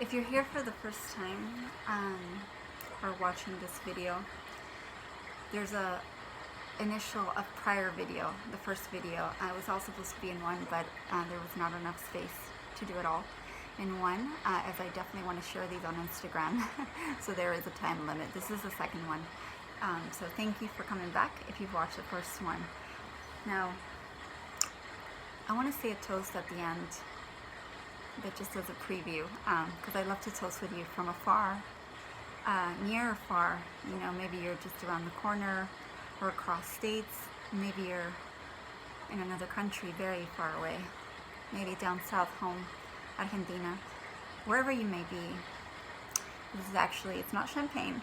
If you're here for the first time or watching this video, there's a prior video, the first video. I was all supposed to be in one, but there was not enough space to do it all in one, as I definitely want to share these on Instagram. So there is a time limit. This is the second one. So thank you for coming back if you've watched the first one. Now, I want to say a toast at the end that just as a preview, because I love to toast with you from afar, near or far. You know, maybe you're just around the corner or across states. Maybe you're in another country very far away. Maybe down south home, Argentina, wherever you may be. This is actually, it's not champagne,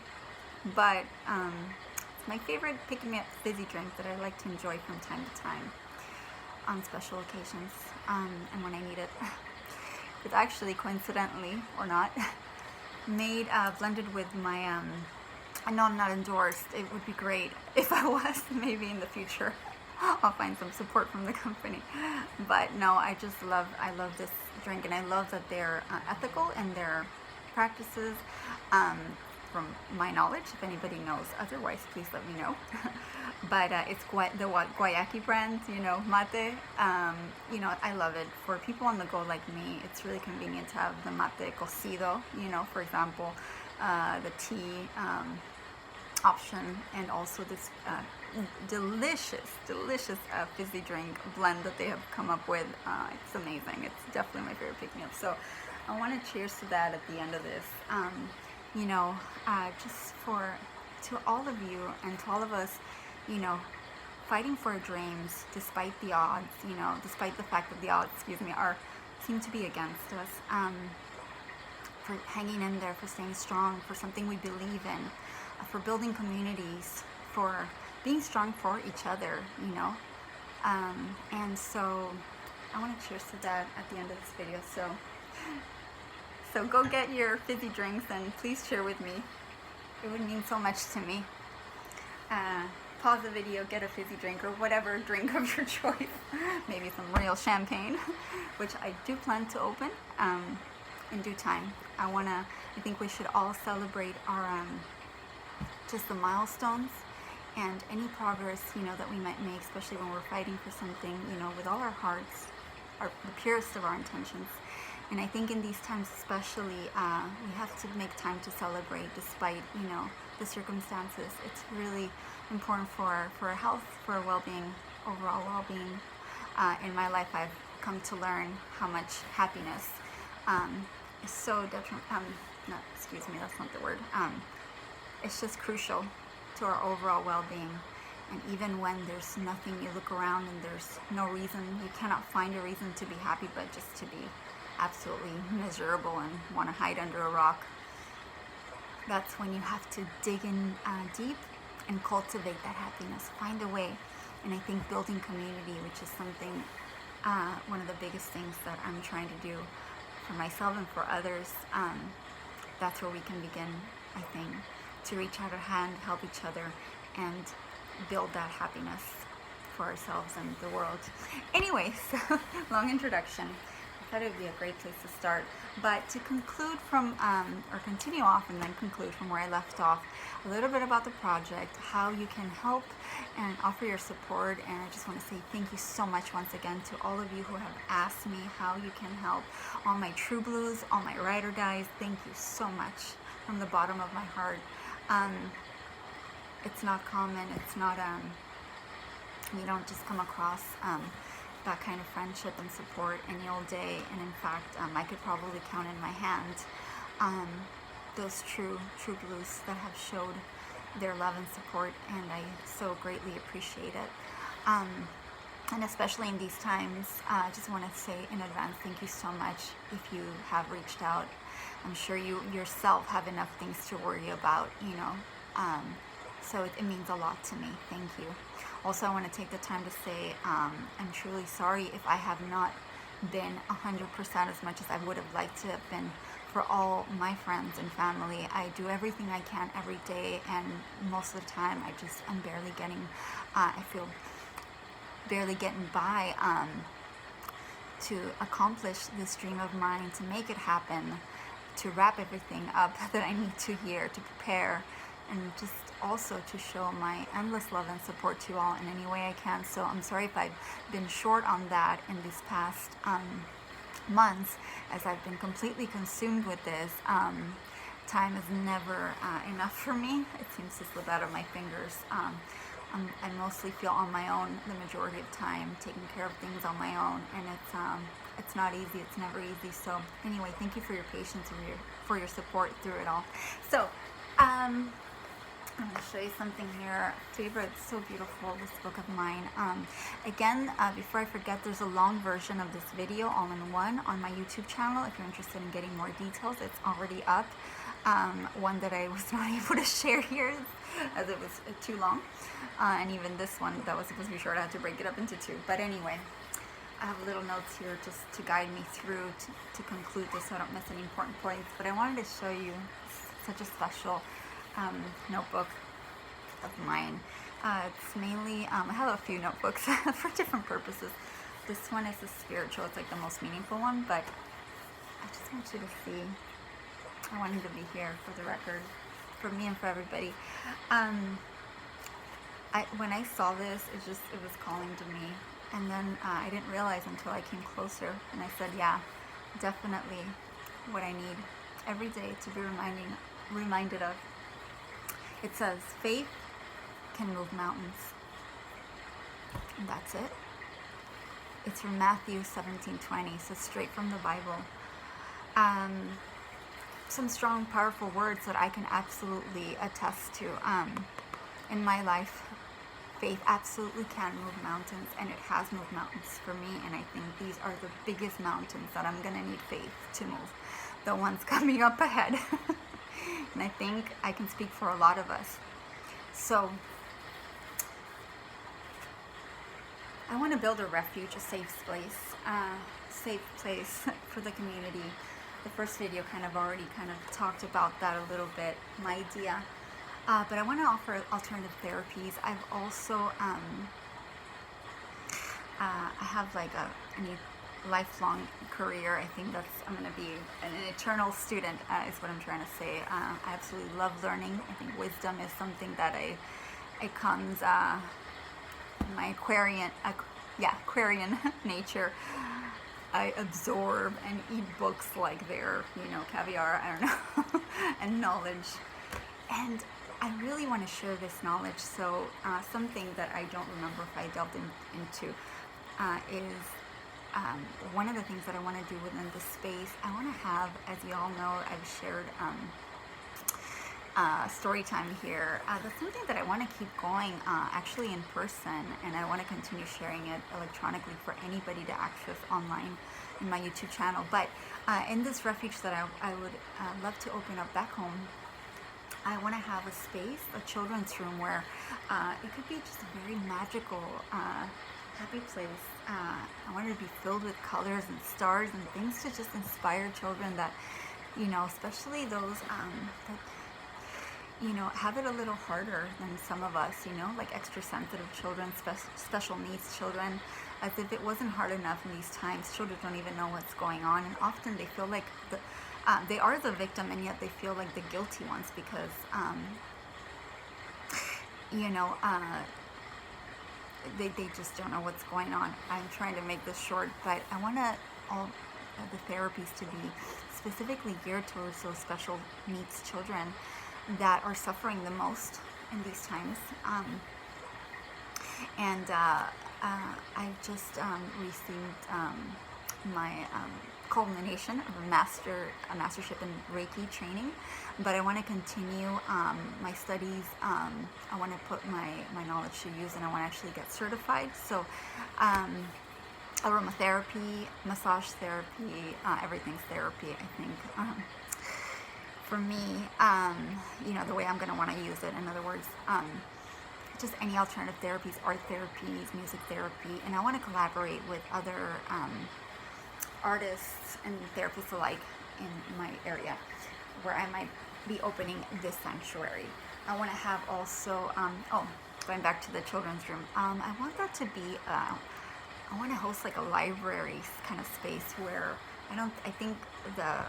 but it's my favorite pick-me-up fizzy drink that I like to enjoy from time to time on special occasions and when I need it. It's actually, coincidentally or not, made blended with my I know I'm not endorsed. It would be great if I was. Maybe in the future I'll find some support from the company, but no, I love this drink, and I love that they're ethical in their practices, from my knowledge. If anybody knows otherwise, please let me know. But it's the Guayaki brand, you know, mate. You know, I love it. For people on the go like me, it's really convenient to have the mate cocido, you know, for example, the tea option, and also this delicious fizzy drink blend that they have come up with. It's amazing. It's definitely my favorite pick-me-up. So I want to cheers to that at the end of this. You know, just to all of you and to all of us, you know, fighting for our dreams despite the odds, you know, despite the fact that the odds, seem to be against us, for hanging in there, for staying strong, for something we believe in, for building communities, for being strong for each other, you know. And so I want to cheers to that at the end of this video. So go get your fizzy drinks and please share with me. It would mean so much to me. Pause the video, get a fizzy drink or whatever drink of your choice. Maybe some real champagne, which I do plan to open in due time. I think we should all celebrate our just the milestones and any progress, you know, that we might make, especially when we're fighting for something, you know, with all our hearts, the purest of our intentions. And I think in these times especially, we have to make time to celebrate despite, you know, the circumstances. It's really important for our health, for our well-being, overall well-being. In my life, I've come to learn how much happiness is so excuse me, that's not the word. It's just crucial to our overall well-being. And even when there's nothing, you look around and there's no reason, you cannot find a reason to be happy, but just to be absolutely miserable and want to hide under a rock. That's when you have to dig in deep and cultivate that happiness, find a way. And I think building community, which is something, one of the biggest things that I'm trying to do for myself and for others, that's where we can begin, I think, to reach out a hand, help each other, and build that happiness for ourselves and the world. Anyways, long introduction. I thought it would be a great place to start. But to conclude from, or continue off and then conclude from where I left off, a little bit about the project, how you can help and offer your support. And I just want to say thank you so much once again to all of you who have asked me how you can help. All my true blues, all my ride or dies, thank you so much from the bottom of my heart. It's not common, it's not, you don't just come across that kind of friendship and support any old day. And in fact, I could probably count in my hand those true blues that have showed their love and support, and I so greatly appreciate it. And especially in these times, I just want to say in advance, thank you so much if you have reached out. I'm sure you yourself have enough things to worry about, you know. So it means a lot to me. Thank you. Also, I want to take the time to say I'm truly sorry if I have not been 100% as much as I would have liked to have been for all my friends and family. I do everything I can every day, and most of the time I'm barely getting, I feel barely getting by to accomplish this dream of mine, to make it happen. to wrap everything up that I need to here to prepare, and just also to show my endless love and support to you all in any way I can. So I'm sorry if I've been short on that in these past months, as I've been completely consumed with this. Time is never enough for me. It seems to slip out of my fingers. I mostly feel on my own the majority of time, taking care of things on my own, and it's not easy. It's never easy. So anyway, thank you for your patience and for your support through it all. So I'm going to show you something here. Favorite, so beautiful, this book of mine. Again, before I forget, there's a long version of this video all in one on my YouTube channel. If you're interested in getting more details, it's already up. One that I was not able to share here as it was too long. And even this one that was supposed to be short, I had to break it up into two. But anyway, I have little notes here just to guide me through to conclude this so I don't miss any important points. But I wanted to show you such a special notebook of mine. It's mainly, I have a few notebooks for different purposes. This one is a spiritual, it's like the most meaningful one, but I just want you to see. I wanted to be here for the record, for me and for everybody. When I saw this, it was calling to me, and then I didn't realize until I came closer, and I said, yeah, definitely what I need every day to be reminded of. It says, faith can move mountains, and that's it. It's from Matthew 17:20, so straight from the Bible. Some strong, powerful words that I can absolutely attest to. In my life, faith absolutely can move mountains, and it has moved mountains for me, and I think these are the biggest mountains that I'm going to need faith to move, the ones coming up ahead. And I think I can speak for a lot of us. So I want to build a refuge, a safe place for the community. The first video kind of talked about that a little bit, my idea. But I want to offer alternative therapies. I've also, I have like a lifelong career. I think I'm going to be an eternal student, is what I'm trying to say. I absolutely love learning. I think wisdom is something that it comes, my Aquarian nature. I absorb and eat books like they're, caviar, I don't know, and knowledge. And I really want to share this knowledge. So something that I don't remember if I delved into is one of the things that I want to do within this space. I want to have, as you all know, I've shared story time here. That's something that I want to keep going actually in person, and I want to continue sharing it electronically for anybody to access online in my YouTube channel. But in this refuge that I would love to open up back home, I want to have a space, a children's room, where it could be just a very magical, happy place. I want it to be filled with colors and stars and things to just inspire children that, especially those that, have it a little harder than some of us, like extra sensitive children, special needs children, as if it wasn't hard enough in these times. Children don't even know what's going on, and often they feel like they are the victim, and yet they feel like the guilty ones because, they just don't know what's going on. I'm trying to make this short, but I want all the therapies to be specifically geared towards those special needs children that are suffering the most in these times. I just received my culmination of a mastership in Reiki training, but I want to continue my studies. I want to put my knowledge to use, and I want to actually get certified. So aromatherapy, massage therapy, everything's therapy, I think. For me, the way I'm going to want to use it, in other words, just any alternative therapies, art therapies, music therapy, and I want to collaborate with other artists and therapists alike in my area, where I might be opening this sanctuary. I want to have also, going back to the children's room, I want that to be, I want to host like a library kind of space where I think the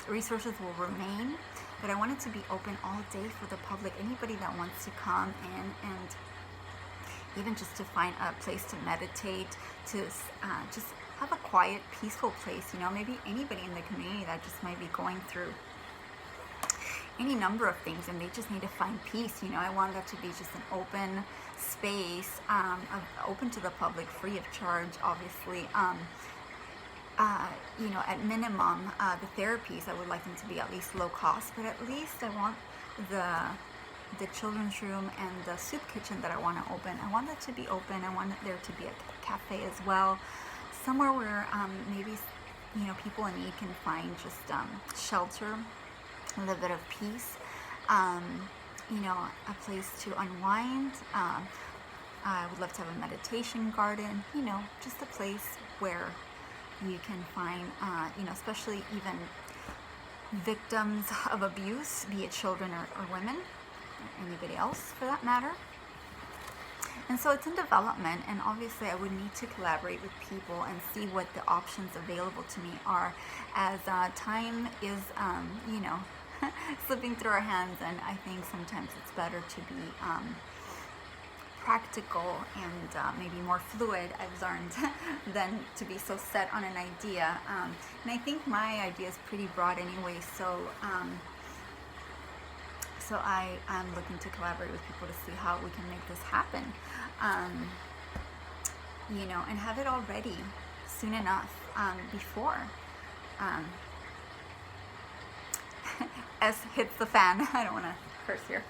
resources will remain, but I want it to be open all day for the public. Anybody that wants to come in, and even just to find a place to meditate, to just have a quiet, peaceful place. You know, maybe anybody in the community that just might be going through any number of things and they just need to find peace. You know, I want that to be just an open space, open to the public, free of charge, obviously. You know, at minimum, the therapies, I would like them to be at least low cost, but at least I want the children's room and the soup kitchen that I want to open. I want that to be open. I want there to be a cafe as well, somewhere where maybe, you know, people in need can find just shelter, a little bit of peace, you know, a place to unwind. I would love to have a meditation garden, you know, just a place where you can find, you know, especially even victims of abuse, be it children or women, or anybody else for that matter. And so it's in development, and obviously I would need to collaborate with people and see what the options available to me are, as time is, you know, slipping through our hands, and I think sometimes it's better to be practical and maybe more fluid, I've learned, than to be so set on an idea. And I think my idea is pretty broad anyway, so so I'm looking to collaborate with people to see how we can make this happen, you know, and have it all ready soon enough, before S hits the fan. I don't want to curse here.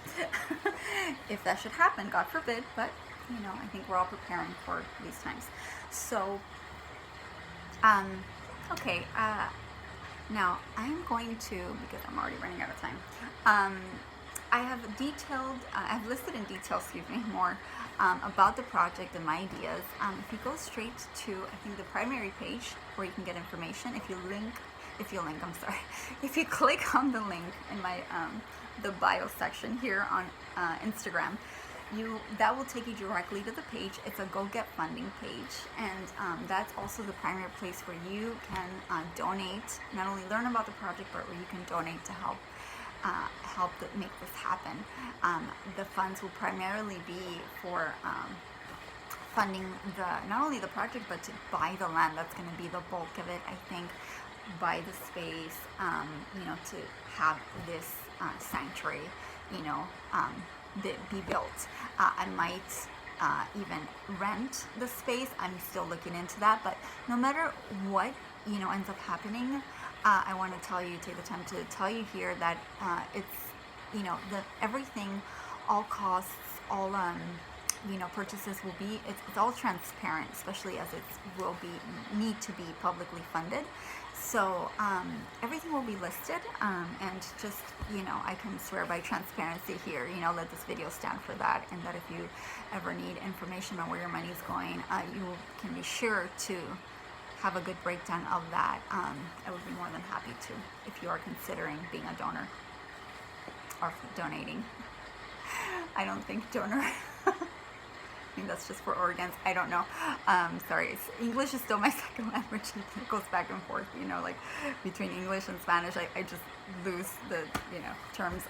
If that should happen, God forbid, but you know, I think we're all preparing for these times. So okay, now I'm going to, because I'm already running out of time, I have detailed, I've listed in detail, excuse me, more about the project and my ideas. If you go straight to, I think, the primary page where you can get information, if you click on the link in my the bio section here on Instagram, that will take you directly to the page. It's a GoGetFunding page, and that's also the primary place where you can donate, not only learn about the project, but where you can donate to help make this happen. The funds will primarily be for funding not only the project, but to buy the land. That's going to be the bulk of it, I think. Buy the space, you know, to have this sanctuary, you know, be built. I might even rent the space. I'm still looking into that, but no matter what, you know, ends up happening, I want to take the time to tell you here that it's, you know, everything, all costs, all you know, purchases will be, it's all transparent, especially as it will need to be publicly funded. So everything will be listed, and just, you know, I can swear by transparency here, you know, let this video stand for that, and that if you ever need information on where your money is going, you can be sure to have a good breakdown of that. I would be more than happy to, if you are considering being a donor or donating. I don't think donor. I think that's just for organs. I don't know. Sorry, English is still my second language. It goes back and forth, you know, like between English and Spanish. I just lose the, you know, terms.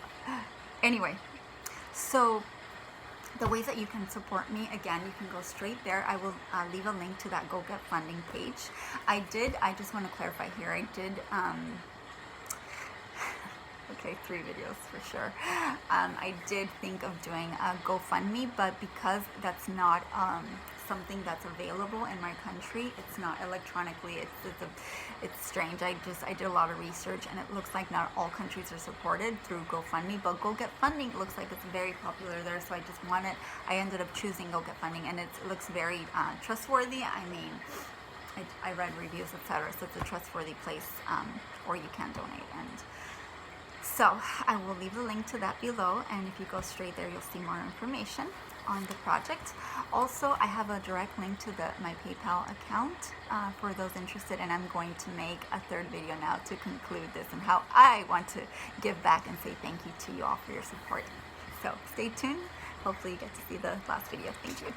Anyway, so the ways that you can support me, again, you can go straight there. I will leave a link to that GoGetFunding page. I just want to clarify here, I did, okay, 3 videos for sure. I did think of doing a GoFundMe, but because that's not something that's available in my country, it's not electronically, it's strange. I did a lot of research, and it looks like not all countries are supported through GoFundMe, but GoGetFunding looks like it's very popular there, so I ended up choosing GoGetFunding, and it looks very trustworthy. I mean, I read reviews, etc., so it's a trustworthy place where you can donate. And so I will leave the link to that below, and if you go straight there, you'll see more information on the project. Also, I have a direct link to my PayPal account for those interested, and I'm going to make a 3rd video now to conclude this and how I want to give back and say thank you to you all for your support. So stay tuned. Hopefully you get to see the last video. Thank you.